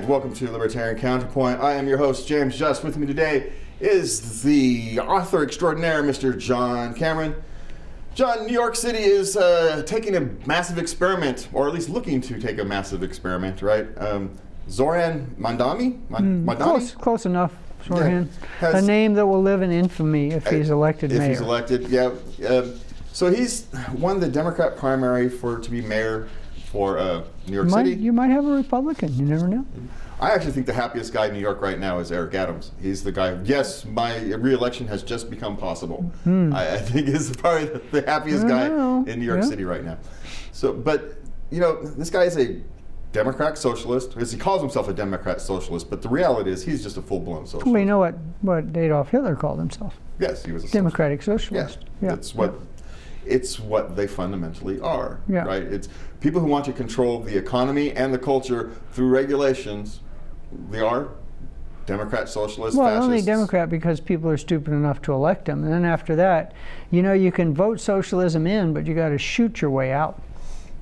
and welcome to Libertarian Counterpoint. I am your host, James Just. With me today is the author extraordinaire, Mr. John Cameron. John, New York City is taking a massive experiment, or at least looking to take a massive experiment, right? Zohran Mamdani? Close enough. Zohran. Yeah, a name that will live in infamy if he's elected mayor. If he's elected, yeah. So he's won the Democrat primary to be mayor for New York City. You might have a Republican. You never know. I actually think the happiest guy in New York right now is Eric Adams. He's the guy. Yes, my re-election has just become possible. I think he's probably the happiest guy in New York City right now. So, but you know, this guy is a Democrat socialist. He calls himself a Democrat socialist, but the reality is he's just a full-blown socialist. We know what Adolf Hitler called himself. Yes, he was a Democratic socialist. Yeah, that's what. It's what they fundamentally are, right? It's people who want to control the economy and the culture through regulations. They are Democrat, socialists, well, fascists. only Democrat because people are stupid enough to elect them. And then after that, you know, you can vote socialism in, but you got to shoot your way out,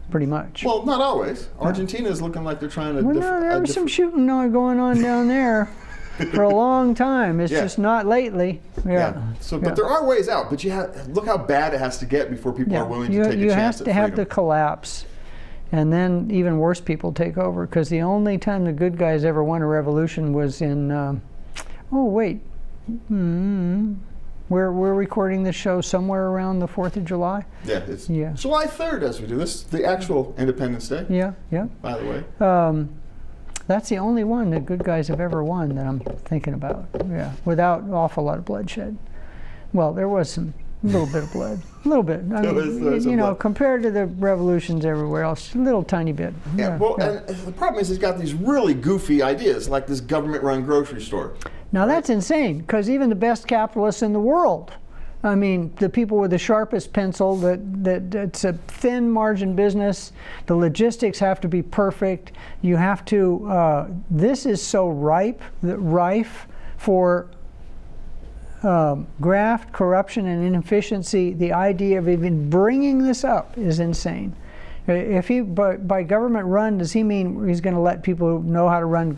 pretty much. Well, not always. Argentina is looking like they're trying to... Well, no, there was some shooting going on down there. For a long time. It's just not lately. So, but there are ways out. But look how bad it has to get before people are willing to take a chance at freedom. You have to have the collapse, and then even worse people take over. Because the only time the good guys ever won a revolution was in. We're recording this show somewhere around the 4th of July. Yeah, it's July 3rd as we do this. The actual Independence Day. Yeah. By the way. That's the only one that good guys have ever won that I'm thinking about. Yeah, without an awful lot of bloodshed. Well, there was a little bit of blood, a little bit. I mean, you know, compared to the revolutions everywhere else, a little tiny bit. And the problem is he's got these really goofy ideas, like this government-run grocery store. Now that's insane, because even the best capitalists in the world, I mean, the people with the sharpest pencil, that it's a thin margin business. The logistics have to be perfect. You have to, this is so rife for graft, corruption, and inefficiency. The idea of even bringing this up is insane. If by government run, does he mean he's going to let people who know how to run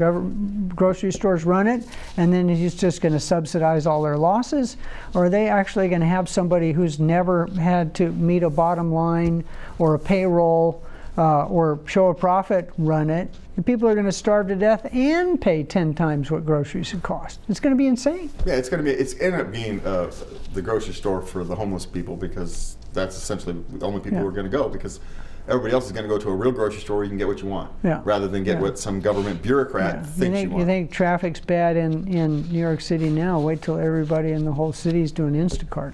grocery stores run it, and then he's just going to subsidize all their losses? Or are they actually going to have somebody who's never had to meet a bottom line or a payroll or show a profit run it? And people are going to starve to death and pay 10 times what groceries would cost. It's going to be insane. Yeah, it's end up being the grocery store for the homeless people, because that's essentially the only people who are going to go, because everybody else is going to go to a real grocery store where you can get what you want, rather than get what some government bureaucrat thinks you want. You think traffic's bad in New York City now? Wait till everybody in the whole city's doing Instacart.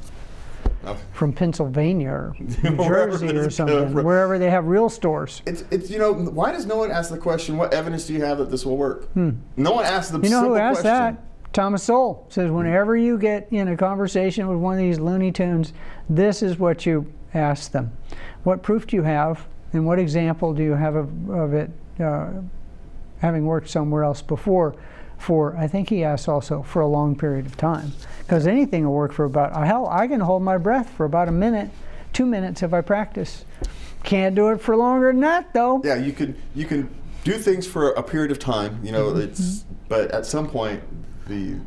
From Pennsylvania or New Jersey or something, wherever they have real stores. It's you know, why does no one ask the question, what evidence do you have that this will work? No one asks the simple question. You know who asked that? Thomas Sowell says, whenever you get in a conversation with one of these Looney Tunes, this is what you ask them. What proof do you have, and what example do you have of it having worked somewhere else before? I think he asked also, for a long period of time. Because anything will work for about, hell, I can hold my breath for about a minute, 2 minutes if I practice. Can't do it for longer than that, though. Yeah, you can do things for a period of time, you know, but at some point, the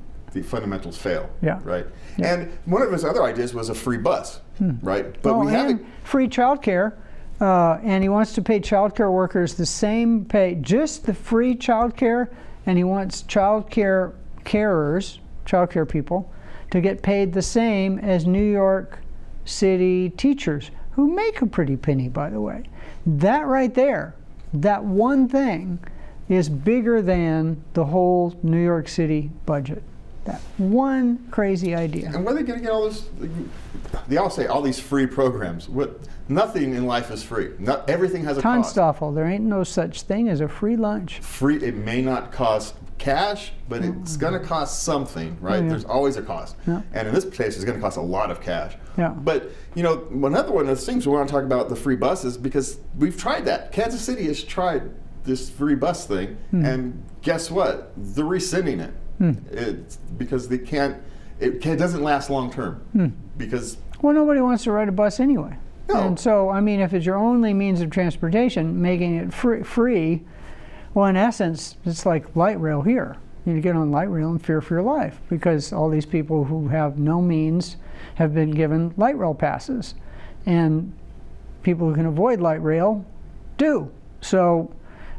fundamentals fail, right? Yeah. And one of his other ideas was a free bus, right? But we haven't... free childcare, and he wants to pay childcare workers the same pay, just the free childcare, and he wants childcare people, to get paid the same as New York City teachers, who make a pretty penny, by the way. That right there, that one thing, is bigger than the whole New York City budget. That one crazy idea. And where are they going to get all this? They all say all these free programs. Nothing in life is free. Not everything has a cost. Tonstoffel, there ain't no such thing as a free lunch. Free, it may not cost cash, but it's going to cost something, right? There's always a cost. And in this case, it's going to cost a lot of cash. But, you know, another one of the things we want to talk about the free buses, because we've tried that. Kansas City has tried this free bus thing, and guess what? They're rescinding it. It's because they can't. It doesn't last long term. Because nobody wants to ride a bus anyway. No. And so, I mean, if it's your only means of transportation, making it free Well, in essence, it's like light rail here. You get on light rail and fear for your life because all these people who have no means have been given light rail passes. And people who can avoid light rail do. So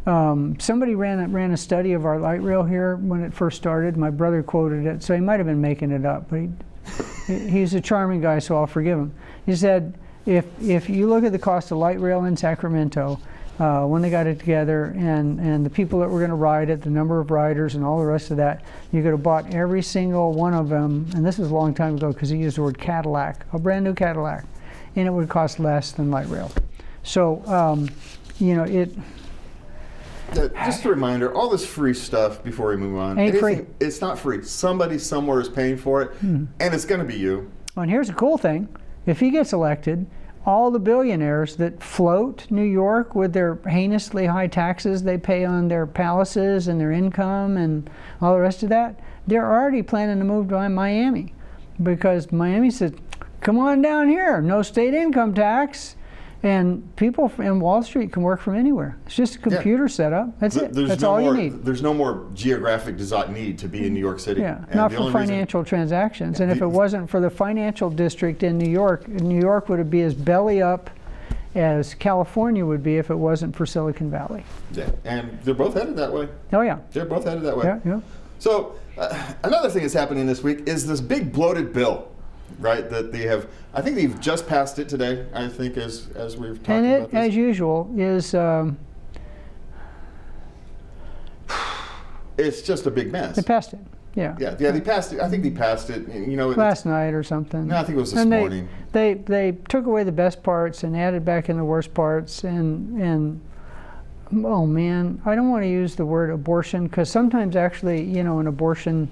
somebody ran a study of our light rail here when it first started. My brother quoted it, so he might have been making it up, but he's a charming guy, so I'll forgive him. He said, if you look at the cost of light rail in Sacramento, when they got it together, and the people that were going to ride it, the number of riders and all the rest of that, you could have bought every single one of them, and this was a long time ago because he used the word Cadillac, a brand new Cadillac, and it would cost less than light rail. So, you know, it... Just a reminder, all this free stuff before we move on, ain't free. It's not free. Somebody somewhere is paying for it, and it's going to be you. And here's the cool thing. If he gets elected, all the billionaires that float New York with their heinously high taxes they pay on their palaces and their income and all the rest of that, they're already planning to move to Miami because Miami said, come on down here, no state income tax. And people in Wall Street can work from anywhere. It's just a computer setup. That's it. That's all you need. There's no more geographic need to be in New York City. Yeah, not for financial transactions. And if it wasn't for the financial district in New York would be as belly up as California would be if it wasn't for Silicon Valley. Yeah, and they're both headed that way. Oh yeah. They're both headed that way. Yeah, yeah. So another thing that's happening this week is this big bloated bill. Right, that they have. I think they've just passed it today. I think as we've talked and about this. As usual, is it's just a big mess. They passed it. Yeah. Yeah. They passed it. I think they passed it. You know, last night or something. No, I think it was this morning. They took away the best parts and added back in the worst parts and. Oh man, I don't want to use the word abortion because sometimes actually, you know, an abortion.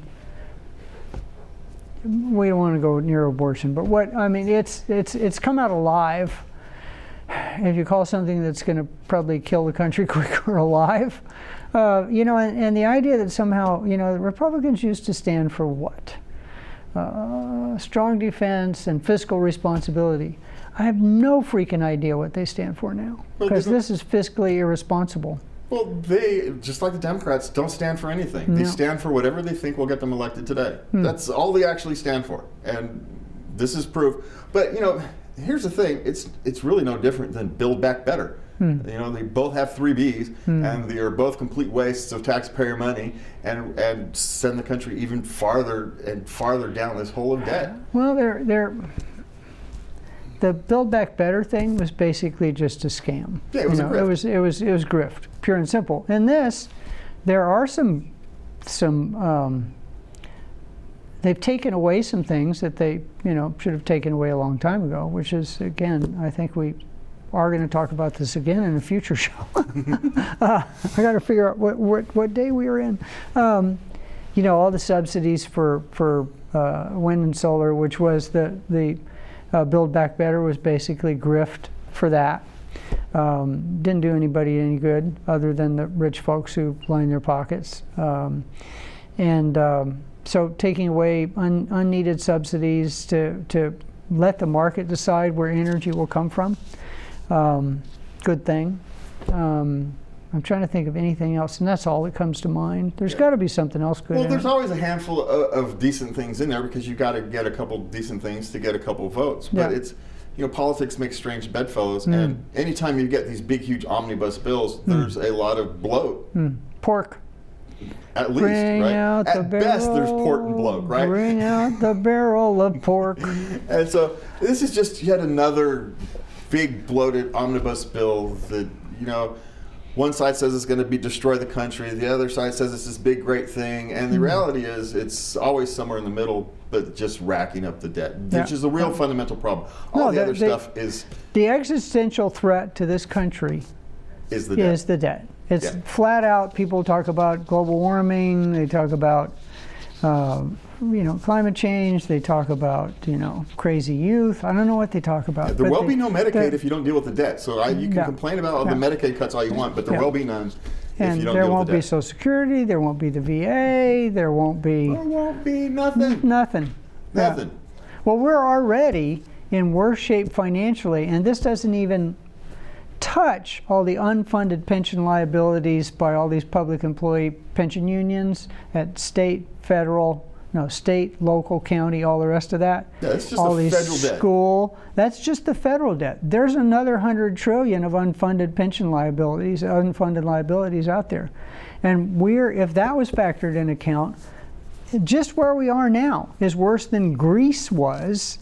We don't want to go near abortion, but what I mean, it's come out alive. If you call something that's going to probably kill the country quicker alive, you know, and the idea that somehow, you know, the Republicans used to stand for what? Strong defense and fiscal responsibility. I have no freaking idea what they stand for now because this is fiscally irresponsible. Well, they, just like the Democrats, don't stand for anything. No. They stand for whatever they think will get them elected today. That's all they actually stand for. And this is proof. But, you know, here's the thing. It's really no different than Build Back Better. You know, they both have 3 Bs, and they are both complete wastes of taxpayer money and send the country even farther and farther down this hole of debt. Well, the Build Back Better thing was basically just a scam. Yeah, it was a grift. It was grift, pure and simple. In this, there are some they've taken away some things that they, you know, should have taken away a long time ago, which is, again, I think we are going to talk about this again in a future show. I got to figure out what day we are in. You know, all the subsidies for wind and solar, which was the Build Back Better was basically grift for that. Didn't do anybody any good other than the rich folks who line their pockets. So taking away unneeded subsidies to let the market decide where energy will come from. Good thing. I'm trying to think of anything else, and that's all that comes to mind. There's got to be something else good. Well, there's always a handful of decent things in there because you got to get a couple decent things to get a couple votes. But it's, you know, politics makes strange bedfellows, and anytime you get these big, huge omnibus bills, there's a lot of bloat. Pork. At least, Bring right? out At the barrel, best, there's pork and bloat, right? Bring out the barrel of pork. And so this is just yet another big bloated omnibus bill that, you know, one side says it's going to destroy the country, the other side says it's this big great thing, and the reality is it's always somewhere in the middle, but just racking up the debt, which is a real fundamental problem. All the other stuff is... The existential threat to this country is the debt. It's flat out, people talk about global warming, they talk about you know, climate change, they talk about, you know, crazy youth. I don't know what they talk about. There will be no Medicaid if you don't deal with the debt. So you can complain about all the Medicaid cuts all you want, but there will be none if you don't deal with the debt. There won't be Social Security, there won't be the VA, there won't be... There won't be nothing. Nothing. Nothing. Yeah. Well, we're already in worse shape financially, and this doesn't even touch all the unfunded pension liabilities by all these public employee pension unions at state, federal, state, local, county, all the rest of that. Yeah, it's just all the these federal debt. School. That's just the federal debt. There's another $100 trillion of unfunded pension liabilities, unfunded liabilities out there. And if that was factored in account, just where we are now is worse than Greece was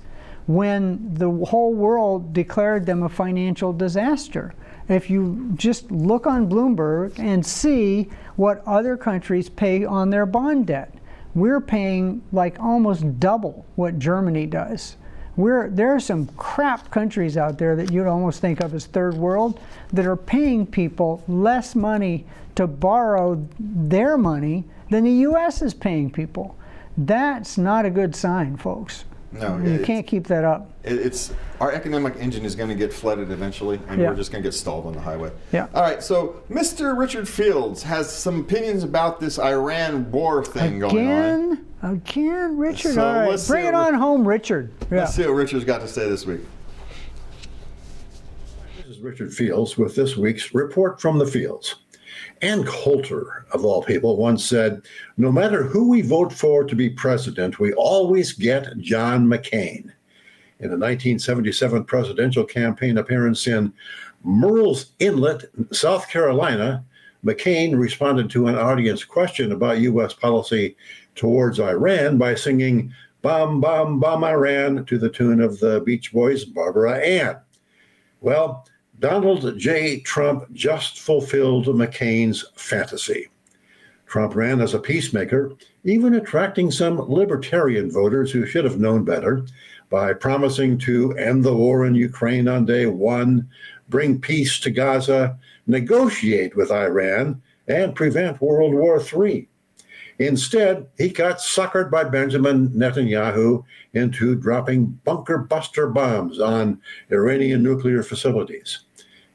when the whole world declared them a financial disaster. If you just look on Bloomberg and see what other countries pay on their bond debt, we're paying like almost double what Germany does. There are some crap countries out there that you'd almost think of as third world that are paying people less money to borrow their money than the U.S. is paying people. That's not a good sign, folks. No, you can't keep that up. Our economic engine is going to get flooded eventually, and we're just going to get stalled on the highway. Yeah. All right, so Mr. Richard Fields has some opinions about this Iran war thing going on. Again, Richard. So all right, bring it on home, Richard. Yeah. Let's see what Richard's got to say this week. This is Richard Fields with this week's Report from the Fields. Ann Coulter, of all people, once said, "No matter who we vote for to be president, we always get John McCain." In a 1977 presidential campaign appearance in Murrells Inlet, South Carolina, McCain responded to an audience question about U.S. policy towards Iran by singing "Bomb, Bomb, Bomb Iran" to the tune of the Beach Boys' Barbara Ann. Well, Donald J. Trump just fulfilled McCain's fantasy. Trump ran as a peacemaker, even attracting some libertarian voters who should have known better by promising to end the war in Ukraine on day one, bring peace to Gaza, negotiate with Iran, and prevent World War III. Instead, he got suckered by Benjamin Netanyahu into dropping bunker buster bombs on Iranian nuclear facilities.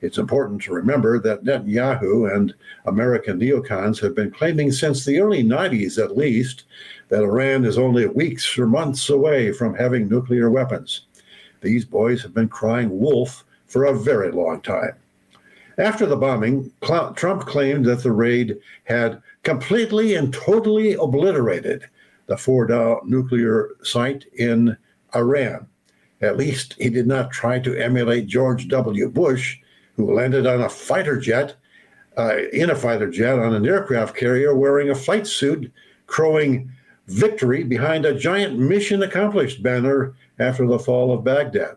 It's important to remember that Netanyahu and American neocons have been claiming since the early 90s at least that Iran is only weeks or months away from having nuclear weapons. These boys have been crying wolf for a very long time. After the bombing, Trump claimed that the raid had completely and totally obliterated the Fordow nuclear site in Iran. At least he did not try to emulate George W. Bush, who landed on a fighter jet, on an aircraft carrier wearing a flight suit, crowing victory behind a giant mission accomplished banner after the fall of Baghdad.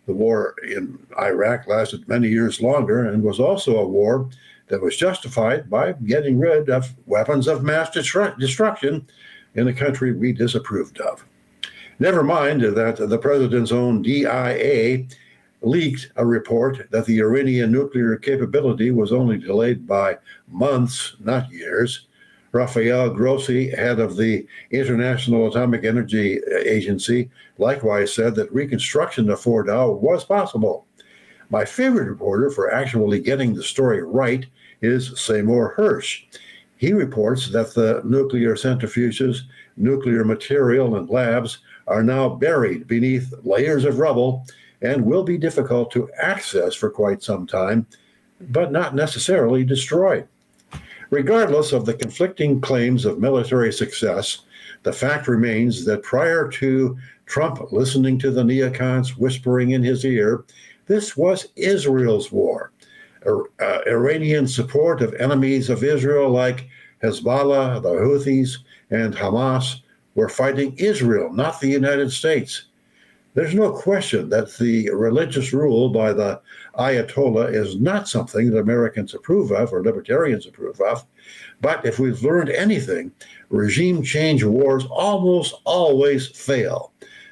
The war in Iraq lasted many years longer and was also a war that was justified by getting rid of weapons of mass destruction in a country we disapproved of. Never mind that the president's own DIA leaked a report that the Iranian nuclear capability was only delayed by months, not years. Rafael Grossi, head of the International Atomic Energy Agency, likewise said that reconstruction of Fordow was possible. My favorite reporter for actually getting the story right is Seymour Hersh. He reports that the nuclear centrifuges, nuclear material, and labs are now buried beneath layers of rubble and will be difficult to access for quite some time, but not necessarily destroyed. Regardless of the conflicting claims of military success, the fact remains that prior to Trump listening to the neocons whispering in his ear, this was Israel's war. Iranian support of enemies of Israel like Hezbollah, the Houthis, and Hamas were fighting Israel, not the United States. There's no question that the religious rule by the Ayatollah is not something that Americans approve of or libertarians approve of. But if we've learned anything, regime change wars almost always fail.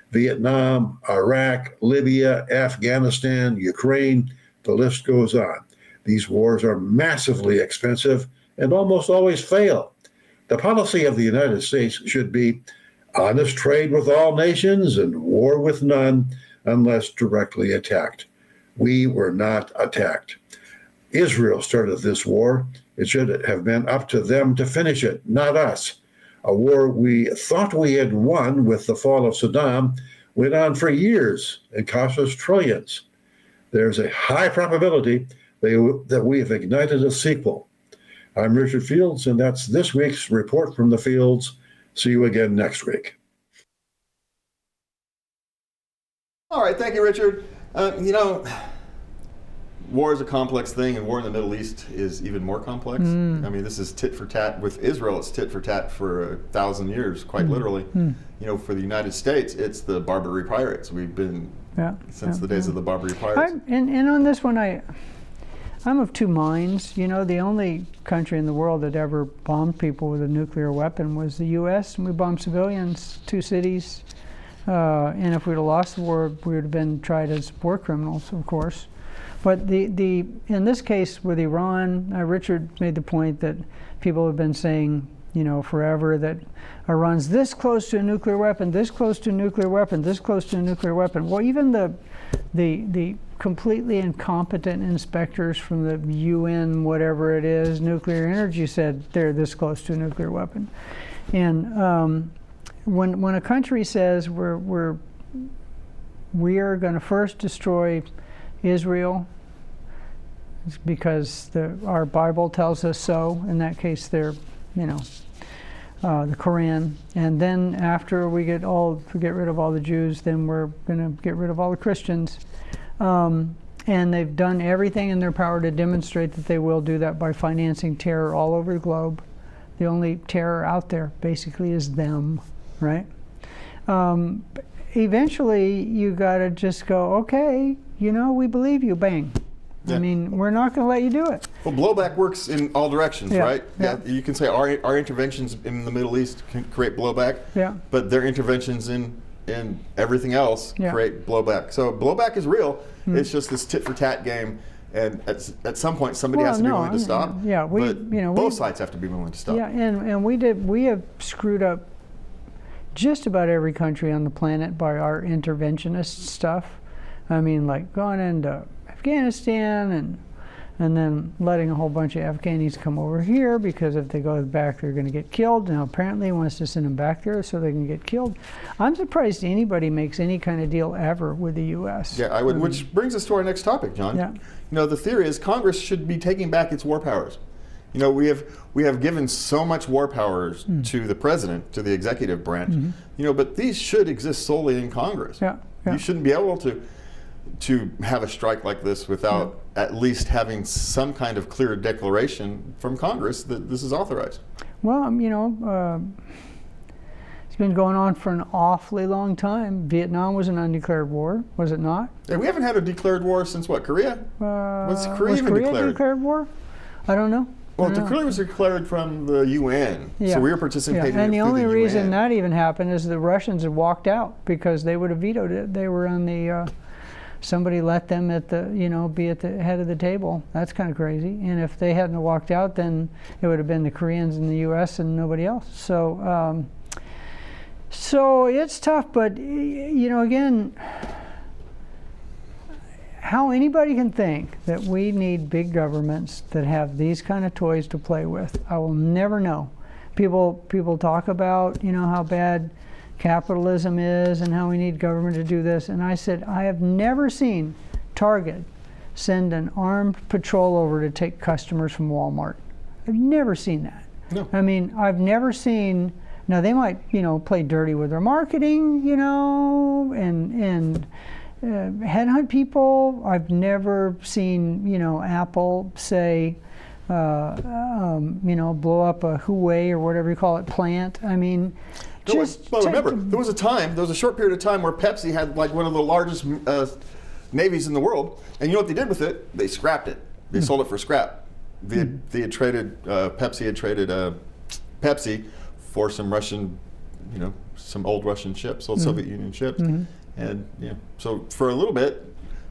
Vietnam, Iraq, Libya, Afghanistan, Ukraine, the list goes on. These wars are massively expensive and almost always fail. The policy of the United States should be honest trade with all nations and war with none unless directly attacked. We were not attacked. Israel started this war. It should have been up to them to finish it, not us. A war we thought we had won with the fall of Saddam went on for years and cost us trillions. There's a high probability that we have ignited a sequel. I'm Richard Fields, and that's this week's Report from the Fields. See you again next week. All right, thank you, Richard. War is a complex thing, and war in the Middle East is even more complex. I mean, this is tit for tat. With Israel, it's tit for tat for 1,000 years, quite literally. For the United States, it's the Barbary pirates. We've been since the days of the Barbary pirates. And on this one, I'm of two minds. The only country in the world that ever bombed people with a nuclear weapon was the U.S., and we bombed civilians, 2 cities. And if we'd have lost the war, we would have been tried as war criminals, of course. But in this case with Iran, Richard made the point that people have been saying, forever that Iran's this close to a nuclear weapon, this close to a nuclear weapon, this close to a nuclear weapon. Well, even the completely incompetent inspectors from the UN, whatever it is, nuclear energy, said they're this close to a nuclear weapon. And when a country says we are going to first destroy Israel, it's because our Bible tells us so. In that case, they're, the Quran. And then after we get rid of all the Jews, then we're going to get rid of all the Christians. And they've done everything in their power to demonstrate that they will do that by financing terror all over the globe. The only terror out there basically is them, right? Eventually, you got to just go, okay, we believe you, bang. Yeah. I mean, we're not going to let you do it. Well, blowback works in all directions, right? Yeah. You can say our interventions in the Middle East can create blowback, but their interventions in everything else create blowback. So blowback is real. It's just this tit-for-tat game, and at some point somebody has to be willing to stop. Yeah, both sides have to be willing to stop. Yeah, and we have screwed up just about every country on the planet by our interventionist stuff. I mean, like going into Afghanistan and then letting a whole bunch of Afghanis come over here because if they go back, they're going to get killed. Now, apparently, he wants to send them back there so they can get killed. I'm surprised anybody makes any kind of deal ever with the U.S. Yeah, I would. Which brings us to our next topic, John. Yeah. The theory is Congress should be taking back its war powers. We have given so much war powers to the president, to the executive branch. But these should exist solely in Congress. Yeah. You shouldn't be able to have a strike like this without at least having some kind of clear declaration from Congress that this is authorized. Well, it's been going on for an awfully long time. Vietnam was an undeclared war, was it not? Yeah, we haven't had a declared war since what, Korea? Was Korea a declared war? I don't know. Well, Korea was declared from the UN, so we were participating. And the only reason UN. that even happened is the Russians had walked out because they would have vetoed it. They were on the somebody let them at the be at the head of the table. That's kind of crazy. And if they hadn't walked out, then it would have been the Koreans in the U.S. and nobody else. So so it's tough, but again, how anybody can think that we need big governments that have these kind of toys to play with, I will never know. People talk about how bad capitalism is and how we need government to do this, and I said I have never seen Target send an armed patrol over to take customers from Walmart. I've never seen that. No. I mean, I've never seen. Now they might play dirty with their marketing, and headhunt people. I've never seen Apple say blow up a Huawei or whatever you call it plant. I mean. Remember, there was a short period of time where Pepsi had like one of the largest navies in the world, and you know what they did with it? They scrapped it. They sold it for scrap. They had traded Pepsi had traded Pepsi for some Russian, some old Russian ships, old Soviet Union ships, and so for a little bit,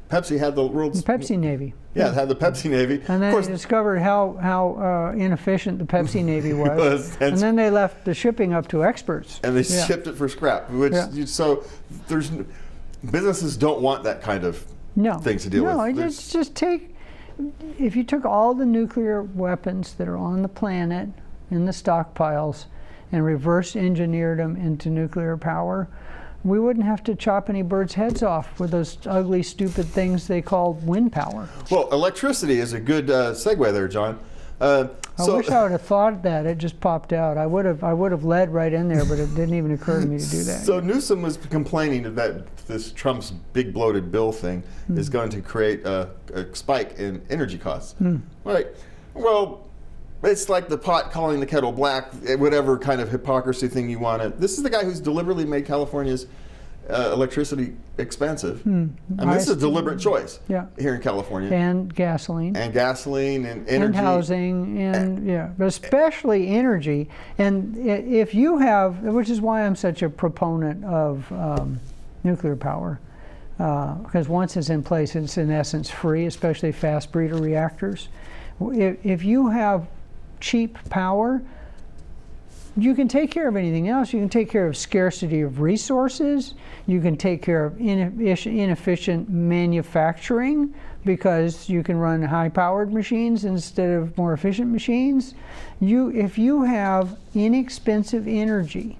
Pepsi had the world's Pepsi Navy. Yeah, it had the Pepsi Navy. And then they discovered how inefficient the Pepsi Navy was. And then they left the shipping up to experts. And they shipped it for scrap. So businesses don't want that kind of thing to deal with. No, just take, if you took all the nuclear weapons that are on the planet in the stockpiles and reverse engineered them into nuclear power, we wouldn't have to chop any birds' heads off with those ugly, stupid things they call wind power. Well, electricity is a good segue there, John. I wish I would have thought of that. It just popped out. I would have led right in there, but it didn't even occur to me to do that. So Newsom was complaining that this Trump's big bloated bill thing is going to create a spike in energy costs. Right. Well, it's like the pot calling the kettle black, whatever kind of hypocrisy thing you want to. This is the guy who's deliberately made California's electricity expensive. I mean, this is a deliberate choice here in California. And gasoline. And gasoline and energy. And housing, and but especially energy. And if you have, which is why I'm such a proponent of nuclear power, because once it's in place, it's in essence free, especially fast breeder reactors. If you have cheap power, you can take care of anything else. You can take care of scarcity of resources. You can take care of inefficient manufacturing because you can run high-powered machines instead of more efficient machines. If you have inexpensive energy,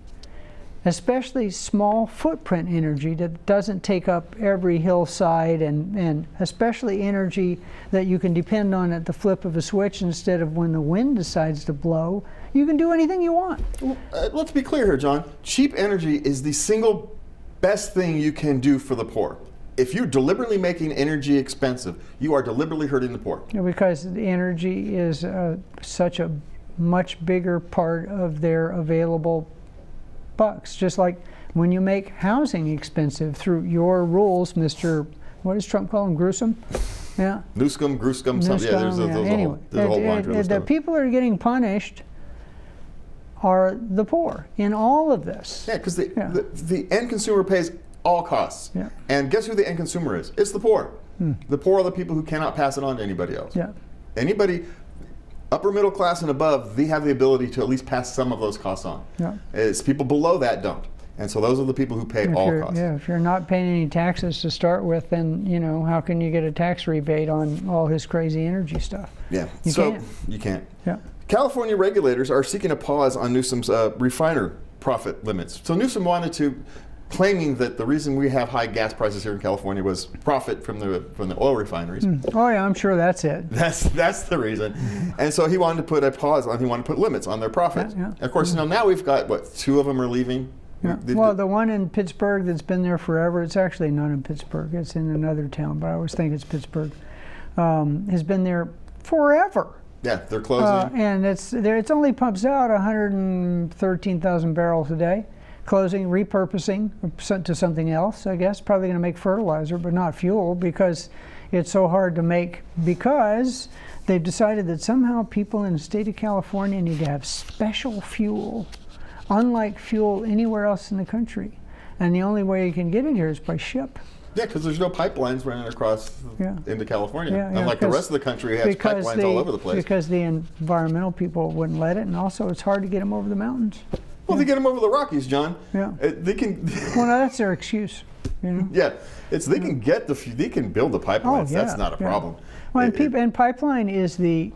especially small footprint energy that doesn't take up every hillside, and especially energy that you can depend on at the flip of a switch instead of when the wind decides to blow, you can do anything you want. Let's be clear here, John. Cheap energy is the single best thing you can do for the poor. If you're deliberately making energy expensive, you are deliberately hurting the poor. Because the energy is such a much bigger part of their available bucks. Just like when you make housing expensive through your rules, Mr. What does Trump call him? Newsom? Yeah. Newsom, Gruscom, something. Yeah, there's a whole bunch of the people that are getting punished are the poor in all of this. Yeah, because the end consumer pays all costs. Yeah. And guess who the end consumer is? It's the poor. The poor are the people who cannot pass it on to anybody else. Yeah. Anybody upper middle class and above, they have the ability to at least pass some of those costs on. Yeah. It's people below that don't. And so those are the people who pay all costs. Yeah, if you're not paying any taxes to start with, then, how can you get a tax rebate on all his crazy energy stuff? Yeah, you can't. Yeah. California regulators are seeking a pause on Newsom's refiner profit limits. So Newsom wanted to, claiming that the reason we have high gas prices here in California was profit from the oil refineries. Oh yeah, I'm sure that's it. That's the reason. And so he wanted to put a pause on. He wanted to put limits on their profits. Yeah. Of course, now we've got two of them are leaving. Yeah. Well, the one in Pittsburgh that's been there forever, it's actually not in Pittsburgh, it's in another town, but I always think it's Pittsburgh, has been there forever. Yeah, they're closing. And it only pumps out 113,000 barrels a day. Closing, repurposing to something else, I guess. Probably going to make fertilizer, but not fuel, because it's so hard to make, because they've decided that somehow people in the state of California need to have special fuel, unlike fuel anywhere else in the country. And the only way you can get it here is by ship. Yeah, because there's no pipelines running across into California. Unlike the rest of the country, it has pipelines all over the place. Because the environmental people wouldn't let it, and also it's hard to get them over the mountains. Well, they get them over the Rockies, John. Yeah. They can. Well, no, that's their excuse. Yeah, they can get they can build the pipelines. Oh, yeah, that's not a problem. Well, and pipeline is the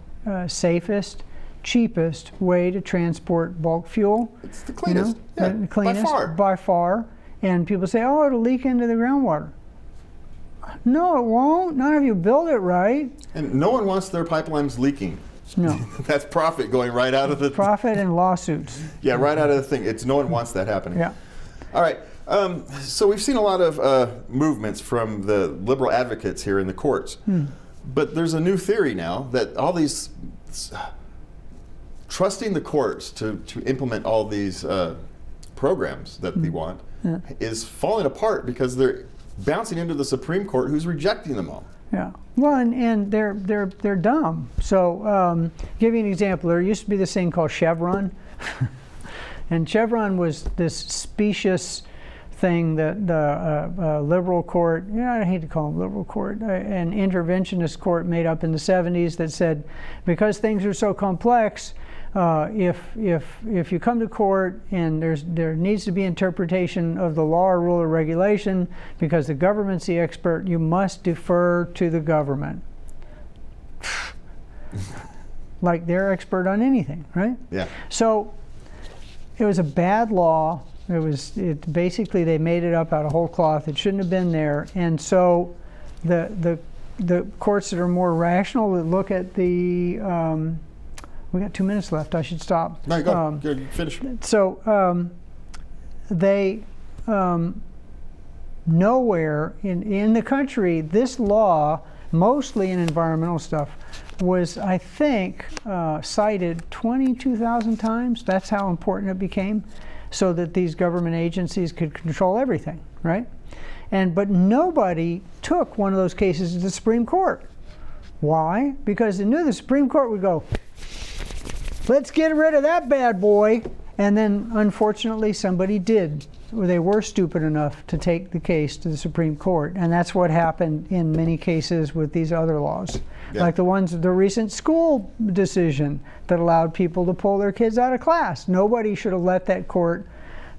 safest, cheapest way to transport bulk fuel. It's the cleanest. The cleanest by far. And people say, "Oh, it'll leak into the groundwater." No, it won't. Not if you build it right. And no one wants their pipelines leaking. No. That's profit going right out of the... Profit and lawsuits. Yeah, right out of the thing. No one wants that happening. Yeah. All right. So we've seen a lot of movements from the liberal advocates here in the courts. But there's a new theory now that all these... trusting the courts to implement all these programs that they want is falling apart because they're bouncing into the Supreme Court, who's rejecting them all. Yeah. Well, and they're dumb. So, give you an example. There used to be this thing called Chevron, and Chevron was this specious thing that the liberal court, I hate to call them liberal court, an interventionist court made up in the 70s that said, because things are so complex, if you come to court and there needs to be interpretation of the law or rule or regulation, because the government's the expert, you must defer to the government. Like they're expert on anything, right? Yeah. So it was a bad law Basically they made it up out of whole cloth. It shouldn't have been there. And so the courts that are more rational that look at we got 2 minutes left. I should stop. No, go. Good. Finish. So they nowhere in the country, this law, mostly in environmental stuff, was, I think, cited 22,000 times. That's how important it became, so that these government agencies could control everything, right? But nobody took one of those cases to the Supreme Court. Why? Because they knew the Supreme Court would go, let's get rid of that bad boy. And then, unfortunately, somebody did. They were stupid enough to take the case to the Supreme Court. And that's what happened in many cases with these other laws. Yeah. Like the recent school decision that allowed people to pull their kids out of class. Nobody should have let that court,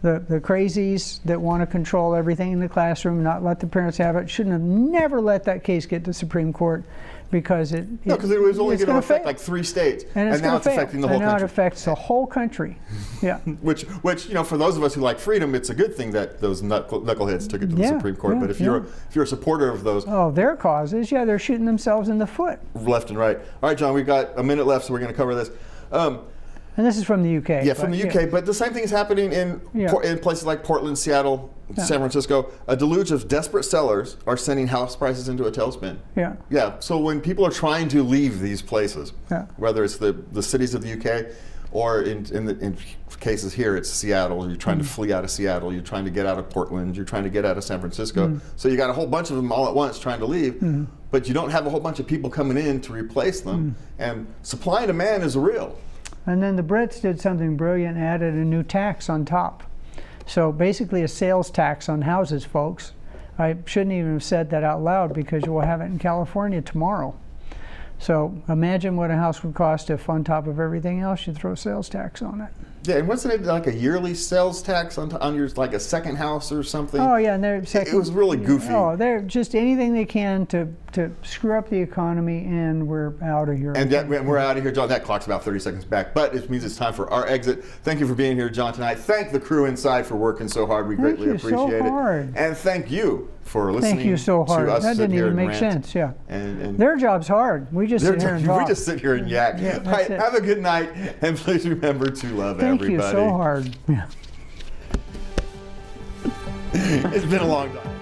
the crazies that want to control everything in the classroom, not let the parents have it, shouldn't have never let that case get to the Supreme Court, because it was only going to affect like 3 states, and now it's affecting the whole country. And now it affects the whole country. Yeah. which for those of us who like freedom, it's a good thing that those knuckleheads took it to the Supreme Court. But if you're a supporter of those, their causes, they're shooting themselves in the foot, left and right. All right, John, we've got a minute left, so we're going to cover this. And this is from the UK. Yeah, from the UK. But the same thing is happening in places like Portland, Seattle, San Francisco. A deluge of desperate sellers are sending house prices into a tailspin. Yeah. Yeah. So when people are trying to leave these places, whether it's the cities of the UK or in cases here, it's Seattle. You're trying to flee out of Seattle. You're trying to get out of Portland. You're trying to get out of San Francisco. So you got a whole bunch of them all at once trying to leave, but you don't have a whole bunch of people coming in to replace them. And supply and demand is real. And then the Brits did something brilliant, added a new tax on top. So basically a sales tax on houses, folks. I shouldn't even have said that out loud, because you will have it in California tomorrow. So imagine what a house would cost if on top of everything else you throw sales tax on it. Yeah, and wasn't it like a yearly sales tax on your, like a second house or something? Oh yeah, and it was really goofy. Oh, they're just anything they can to screw up the economy, and we're out of here. And we're out of here, John. That clock's about 30 seconds back, but it means it's time for our exit. Thank you for being here, John, tonight. Thank the crew inside for working so hard. We greatly appreciate it. And thank you for listening. Thank you so hard. To us. That didn't even make sense. Yeah. And their job's hard. We just sit here and talk. We just sit here and yak. Yeah, All right, have a good night, and please remember to love everybody. Thank you so hard. Yeah. It's been a long time.